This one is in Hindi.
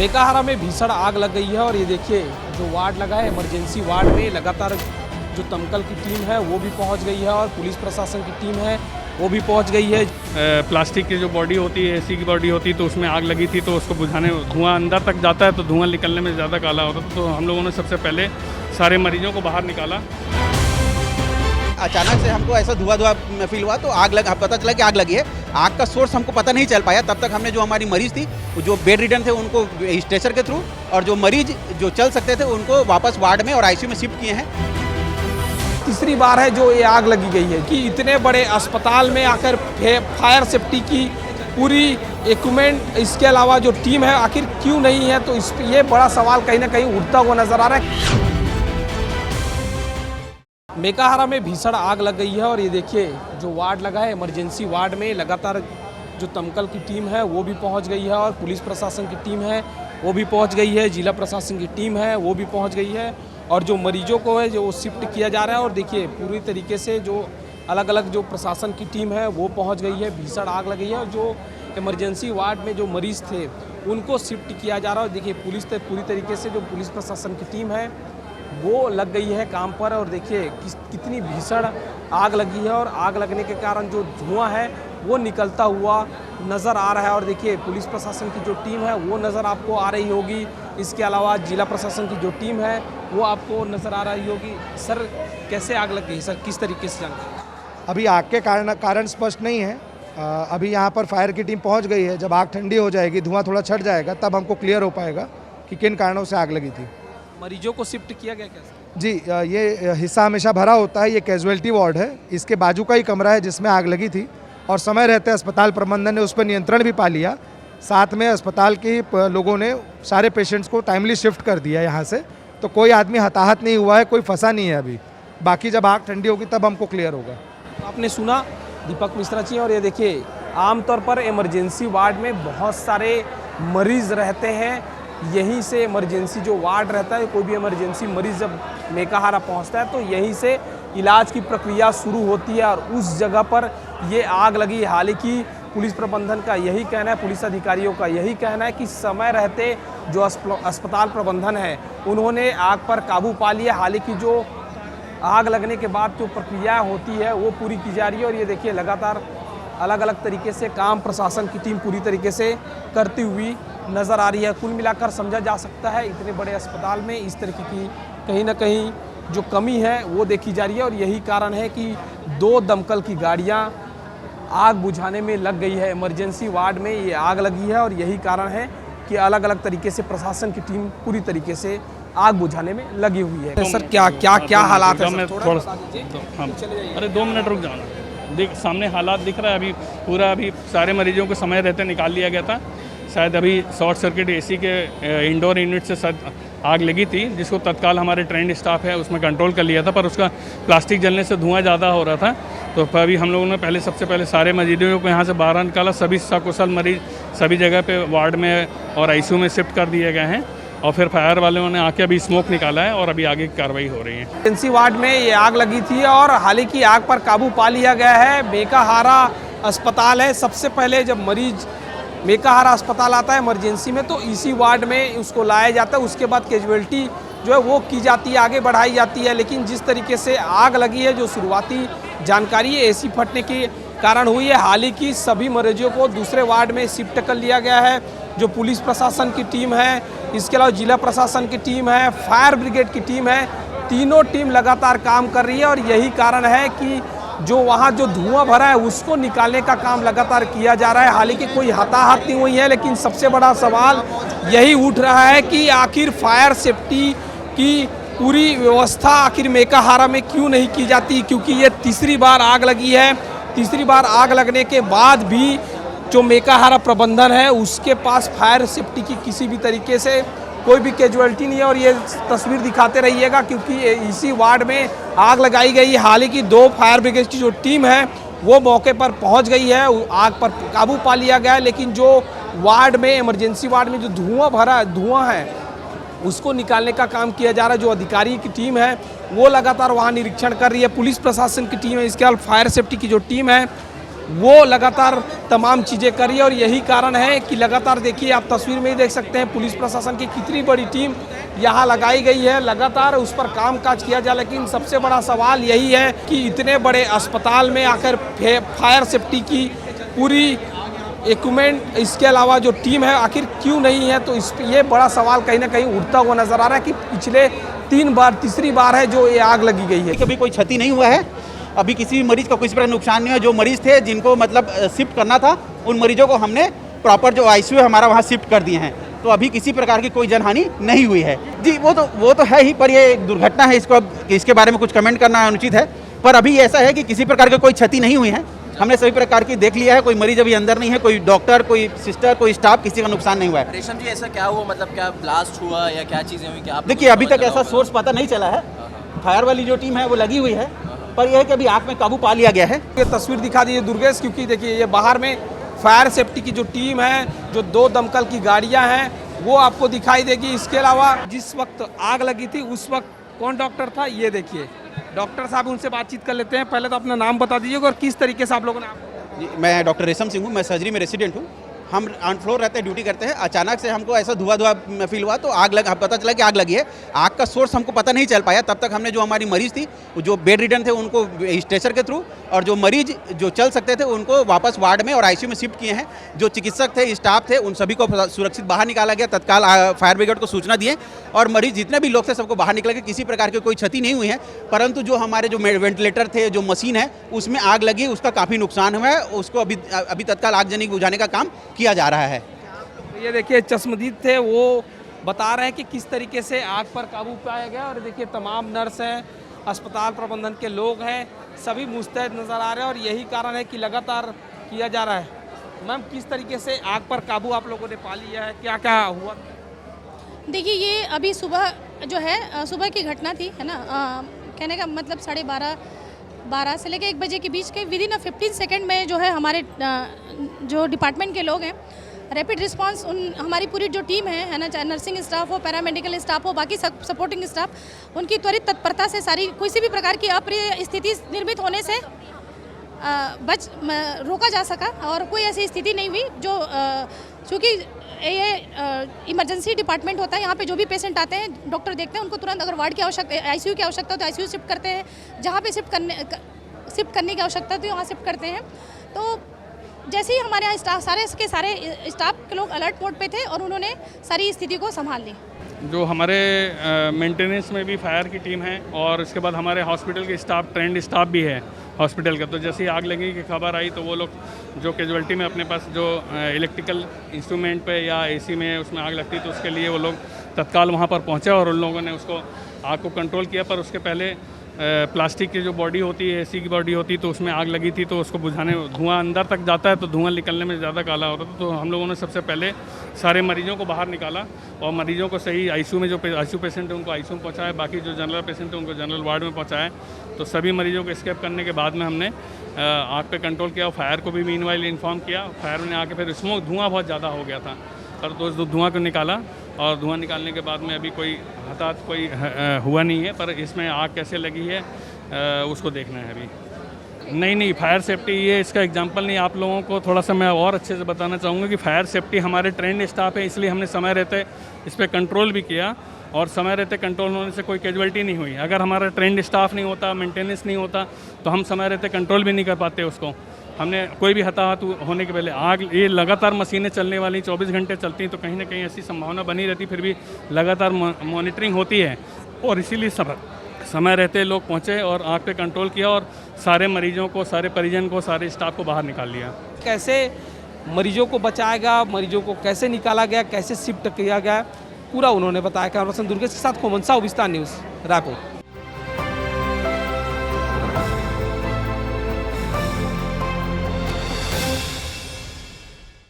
मेकाहारा में भीषण आग लग गई है और ये देखिए जो वार्ड लगा है इमरजेंसी वार्ड में लगातार जो दमकल की टीम है वो भी पहुंच गई है और पुलिस प्रशासन की टीम है वो भी पहुंच गई है। प्लास्टिक की जो बॉडी होती है, एसी की बॉडी होती है, तो उसमें आग लगी थी, तो उसको बुझाने धुआं अंदर तक जाता है तो धुआं निकलने में ज़्यादा काला होता था। तो हम लोगों ने सबसे पहले सारे मरीजों को बाहर निकाला। अचानक से हमको ऐसा धुआं फील हुआ तो पता चला कि आग लगी है। आग का सोर्स हमको पता नहीं चल पाया। तब तक हमने जो हमारी मरीज थी जो बेड रिडन थे उनको स्ट्रेचर के थ्रू और जो मरीज जो चल सकते थे उनको वापस वार्ड में और आईसीयू में शिफ्ट किए हैं। तीसरी बार है जो ये आग लगी गई है कि इतने बड़े अस्पताल में आकर फायर सेफ्टी की पूरी इक्विपमेंट, इसके अलावा जो टीम है आखिर क्यों नहीं है, तो ये बड़ा सवाल कहीं ना कहीं उठता हुआ नजर आ रहा है। मेकाहारा में भीषण आग लग गई है और ये देखिए जो वार्ड लगा है इमरजेंसी वार्ड में लगातार जो दमकल की टीम है वो भी पहुंच गई है और पुलिस प्रशासन की टीम है वो भी पहुंच गई है, जिला प्रशासन की टीम है वो भी पहुंच गई है और जो मरीजों को है जो शिफ्ट किया जा रहा है। और देखिए पूरी तरीके से जो अलग अलग जो प्रशासन की टीम है वो पहुँच गई है। भीषण आग लगी है और जो इमरजेंसी वार्ड में जो मरीज़ थे उनको शिफ्ट किया जा रहा है। और देखिए पुलिस पूरी तरीके से जो पुलिस प्रशासन की टीम है वो लग गई है काम पर और देखिए कितनी भीषण आग लगी है और आग लगने के कारण जो धुआं है वो निकलता हुआ नज़र आ रहा है। और देखिए पुलिस प्रशासन की जो टीम है वो नज़र आपको आ रही होगी, इसके अलावा जिला प्रशासन की जो टीम है वो आपको नज़र आ रही होगी। सर कैसे आग लग गई सर, किस तरीके से जानकारी? अभी आग के कारण स्पष्ट नहीं है। अभी यहाँ पर फायर की टीम पहुँच गई है। जब आग ठंडी हो जाएगी, धुआं थोड़ा छट जाएगा, तब हमको क्लियर हो पाएगा कि किन कारणों से आग लगी थी। मरीजों को शिफ्ट किया गया कैसे? जी, ये हिस्सा हमेशा भरा होता है। ये कैजुअल्टी वार्ड है, इसके बाजू का ही कमरा है जिसमें आग लगी थी और समय रहते अस्पताल प्रबंधन ने उस पर नियंत्रण भी पा लिया। साथ में अस्पताल के लोगों ने सारे पेशेंट्स को टाइमली शिफ्ट कर दिया यहाँ से, तो कोई आदमी हताहत नहीं हुआ है, कोई फंसा नहीं है अभी। बाकी जब आग ठंडी होगी तब हमको क्लियर होगा। आपने सुना दीपक मिश्रा जी। और ये देखिए आमतौर पर इमरजेंसी वार्ड में बहुत सारे मरीज़ रहते हैं। यहीं से इमरजेंसी जो वार्ड रहता है, कोई भी इमरजेंसी मरीज़ जब मेकाहारा पहुंचता है तो यहीं से इलाज की प्रक्रिया शुरू होती है और उस जगह पर ये आग लगी। हालांकि पुलिस प्रबंधन का यही कहना है, पुलिस अधिकारियों का यही कहना है कि समय रहते जो अस्पताल प्रबंधन है उन्होंने आग पर काबू पा लिया। हालांकि जो आग लगने के बाद जो प्रक्रिया होती है वो पूरी की जा रही है और ये देखिए लगातार अलग अलग तरीके से काम प्रशासन की टीम पूरी तरीके से करती हुई नज़र आ रही है। कुल मिलाकर समझा जा सकता है इतने बड़े अस्पताल में इस तरीके की कहीं ना कहीं जो कमी है वो देखी जा रही है और यही कारण है कि 2 दमकल की गाड़ियां आग बुझाने में लग गई है। इमरजेंसी वार्ड में ये आग लगी है और यही कारण है कि अलग अलग तरीके से प्रशासन की टीम पूरी तरीके से आग बुझाने में लगी हुई है। सर क्या हालात है? अरे 2 मिनट रुक जाना। देख सामने हालात दिख रहा है। अभी सारे मरीजों को समय रहते निकाल लिया गया था। शायद अभी शॉर्ट सर्किट एसी के इंडोर यूनिट से शायद आग लगी थी, जिसको तत्काल हमारे ट्रेंड स्टाफ है उसमें कंट्रोल कर लिया था, पर उसका प्लास्टिक जलने से धुआं ज़्यादा हो रहा था। तो अभी हम लोगों ने सबसे पहले सारे मरीजों को यहाँ से बाहर निकाला। सभी सकुशल मरीज सभी जगह पे वार्ड में और आईसीयू में शिफ्ट कर दिए गए हैं और फिर फायर वालों ने आके अभी स्मोक निकाला है और अभी आगे की कार्रवाई हो रही है। इमरजेंसी वार्ड में ये आग लगी थी और हालांकि आग पर काबू पा लिया गया है। मेकाहारा अस्पताल है, सबसे पहले जब मरीज मेकाहारा अस्पताल आता है इमरजेंसी में तो इसी वार्ड में उसको लाया जाता है। उसके बाद कैजुअल्टी जो है वो की जाती है, आगे बढ़ाई जाती है। लेकिन जिस तरीके से आग लगी है, जो शुरुआती जानकारी है एसी फटने के कारण हुई है। हालांकि सभी मरीजों को दूसरे वार्ड में शिफ्ट कर लिया गया है। जो पुलिस प्रशासन की टीम है, इसके अलावा जिला प्रशासन की टीम है, फायर ब्रिगेड की टीम है, तीनों टीम लगातार काम कर रही है और यही कारण है कि जो वहाँ जो धुआं भरा है उसको निकालने का काम लगातार किया जा रहा है। हालांकि कोई हताहत नहीं हुई है, लेकिन सबसे बड़ा सवाल यही उठ रहा है कि आखिर फायर सेफ्टी की पूरी व्यवस्था आखिर मेकाहारा में क्यों नहीं की जाती, क्योंकि ये तीसरी बार आग लगी है। तीसरी बार आग लगने के बाद भी जो मेकाहारा प्रबंधन है उसके पास फायर सेफ्टी की किसी भी तरीके से कोई भी कैजुअल्टी नहीं है। और ये तस्वीर दिखाते रहिएगा क्योंकि इसी वार्ड में आग लगाई गई है। हालांकि 2 फायर ब्रिगेड की जो टीम है वो मौके पर पहुंच गई है, आग पर काबू पा लिया गया है। लेकिन जो वार्ड में इमरजेंसी वार्ड में जो धुआं है उसको निकालने का काम किया जा रहा है। जो अधिकारी की टीम है वो लगातार वहाँ निरीक्षण कर रही है। पुलिस प्रशासन की टीम है, इसके अलावा फायर सेफ्टी की जो टीम है वो लगातार तमाम चीज़ें करी और यही कारण है कि लगातार देखिए आप तस्वीर में ही देख सकते हैं पुलिस प्रशासन की कितनी बड़ी टीम यहाँ लगाई गई है, लगातार उस पर कामकाज किया जाए। लेकिन सबसे बड़ा सवाल यही है कि इतने बड़े अस्पताल में आकर फायर सेफ्टी की पूरी इक्विपमेंट, इसके अलावा जो टीम है आखिर क्यों नहीं है, तो ये बड़ा सवाल कहीं ना कहीं उठता हुआ नजर आ रहा है कि पिछले 3 बार तीसरी बार है जो ये आग लगी गई है। कभी कोई क्षति नहीं हुआ है, अभी किसी मरीज का किसी प्रकार नुकसान नहीं हुआ। जो मरीज थे जिनको मतलब शिफ्ट करना था उन मरीजों को हमने प्रॉपर जो आईसीयू है हमारा वहाँ शिफ्ट कर दिए हैं, तो अभी किसी प्रकार की कोई जनहानि नहीं हुई है। जी वो तो है ही, पर ये एक दुर्घटना है, इसके बारे में कुछ कमेंट करना अनुचित है। पर अभी ऐसा है कि किसी प्रकार की कोई क्षति नहीं हुई है, हमने सभी प्रकार की देख लिया है, कोई मरीज अभी अंदर नहीं है, कोई डॉक्टर, कोई सिस्टर, कोई स्टाफ, किसी का नुकसान नहीं हुआ है। रेशम जी ऐसा क्या हुआ, मतलब क्या ब्लास्ट हुआ या क्या चीज़ें हुई, क्या देखिए अभी तक ऐसा सोर्स पता नहीं चला है, फायर वाली जो टीम है वो लगी हुई है, पर यह है कि अभी आग में काबू पा लिया गया है। ये तस्वीर दिखा दीजिए दुर्गेश, क्योंकि देखिए ये बाहर में फायर सेफ्टी की जो टीम है, जो 2 दमकल की गाड़ियां हैं वो आपको दिखाई देगी। इसके अलावा जिस वक्त आग लगी थी उस वक्त कौन डॉक्टर था ये देखिए, डॉक्टर साहब उनसे बातचीत कर लेते हैं। पहले तो अपना नाम बता दीजिएगा और किस तरीके से आप लोगों ने। जी मैं डॉक्टर रेशम सिंह हूँ, मैं सर्जरी में रेसिडेंट हूँ। हम ऑन फ्लोर रहते हैं, ड्यूटी करते हैं। अचानक से हमको ऐसा धुआं फील हुआ तो पता चला कि आग लगी है। आग का सोर्स हमको पता नहीं चल पाया, तब तक हमने जो हमारी मरीज थी जो बेड रिडन थे उनको स्ट्रेचर के थ्रू, और जो मरीज जो चल सकते थे उनको वापस वार्ड में और आईसीयू में शिफ्ट किए हैं। जो चिकित्सक थे, स्टाफ थे, उन सभी को सुरक्षित बाहर निकाला गया। तत्काल फायर ब्रिगेड को सूचना दिए और मरीज जितने भी लोग थे सबको बाहर निकला गया। किसी प्रकार की कोई क्षति नहीं हुई है, परंतु जो हमारे जो वेंटिलेटर थे, जो मशीन है उसमें आग लगी, उसका काफ़ी नुकसान हुआ है। उसको अभी तत्काल आगजनी बुझाने का काम किया जा रहा है। ये देखिए चश्मदीद थे, वो बता रहे हैं कि किस तरीके से आग पर काबू पाया गया। और देखिए तमाम नर्स हैं, अस्पताल प्रबंधन के लोग हैं, सभी मुस्तैद नज़र आ रहे हैं और यही कारण है कि लगातार किया जा रहा है। मैम किस तरीके से आग पर काबू आप लोगों ने पा लिया है, क्या क्या हुआ? देखिए ये अभी सुबह जो है सुबह की घटना थी, है ना। कहने का मतलब 12:30 से लेकर 1 बजे के बीच के विदिन 15 सेकेंड में जो है हमारे जो डिपार्टमेंट के लोग हैं, रैपिड रिस्पांस, हमारी पूरी जो टीम है ना, चाहे नर्सिंग स्टाफ हो, पैरामेडिकल स्टाफ हो, बाकी सपोर्टिंग स्टाफ, उनकी त्वरित तत्परता से सारी किसी भी प्रकार की अप्रिय स्थिति निर्मित होने से रोका जा सका और कोई ऐसी स्थिति नहीं हुई। जो चूँकि ये इमरजेंसी डिपार्टमेंट होता है, यहाँ पे जो भी पेशेंट आते हैं डॉक्टर देखते हैं, उनको तुरंत अगर वार्ड की आवश्यकता, आईसीयू की आवश्यकता हो तो आईसीयू शिफ्ट करते हैं, जहाँ पे शिफ्ट करने की आवश्यकता तो वहाँ शिफ्ट करते हैं। तो जैसे ही हमारे यहाँ सारे स्टाफ के लोग अलर्ट मोड पे थे और उन्होंने सारी स्थिति को संभाल ली। जो हमारे मेंटेनेंस में भी फायर की टीम है और इसके बाद हमारे हॉस्पिटल के स्टाफ, ट्रेंड स्टाफ भी है हॉस्पिटल का। तो जैसे ही आग लगने की खबर आई तो वो लोग जो कैजुअल्टी में अपने पास जो इलेक्ट्रिकल इंस्ट्रूमेंट पे या एसी में उसमें आग लगती तो उसके लिए वो लोग तत्काल वहाँ पर पहुँचे और उन लोगों ने उसको आग को कंट्रोल किया। पर उसके पहले प्लास्टिक की जो बॉडी होती है, एसी की बॉडी होती है, तो उसमें आग लगी थी तो उसको बुझाने, धुआं अंदर तक जाता है तो धुआं निकलने में ज़्यादा काला होता था। तो हम लोगों ने सबसे पहले सारे मरीजों को बाहर निकाला और मरीजों को सही आईसीयू में, जो आईसीयू पेशेंट है उनको आईसीयू में पहुँचाया, बाकी जो जनरल पेशेंट है उनको जनरल वार्ड में पहुँचाया। तो सभी मरीजों को एस्केप करने के बाद में हमने आग पे कंट्रोल किया और फायर को भी मीनवाइल इन्फॉर्म किया। फायर ने आके फिर स्मोक, धुआं बहुत ज़्यादा हो गया था, पर तो धुआं को निकाला और धुआं निकालने के बाद में अभी कोई हताहत कोई हुआ नहीं है। पर इसमें आग कैसे लगी है उसको देखना है अभी। नहीं, फायर सेफ्टी ये इसका एग्जांपल नहीं। आप लोगों को थोड़ा सा मैं और अच्छे से बताना चाहूँगा कि फायर सेफ्टी हमारे ट्रेंड स्टाफ है, इसलिए हमने समय रहते इस पर कंट्रोल भी किया और समय रहते कंट्रोल होने से कोई कैजुअल्टी नहीं हुई। अगर हमारा ट्रेंड स्टाफ नहीं होता, मेंटेनेंस नहीं होता तो हम समय रहते कंट्रोल भी नहीं कर पाते उसको। हमने कोई भी हताहत होने के पहले, आग ये लगातार मशीनें चलने वाली 24 घंटे चलती हैं तो कहीं ना कहीं ऐसी संभावना बनी रहती, फिर भी लगातार मॉनिटरिंग होती है और इसीलिए समय रहते लोग पहुँचे और आग पे कंट्रोल किया और सारे मरीजों को, सारे परिजन को, सारे स्टाफ को बाहर निकाल लिया। कैसे मरीजों को बचाया गया, मरीजों को कैसे निकाला गया, कैसे शिफ्ट किया गया, पूरा उन्होंने बताया। कैमरा पर्सन दुर्गेश के साथ कोमन साहू, विस्तार न्यूज़, रायपुर।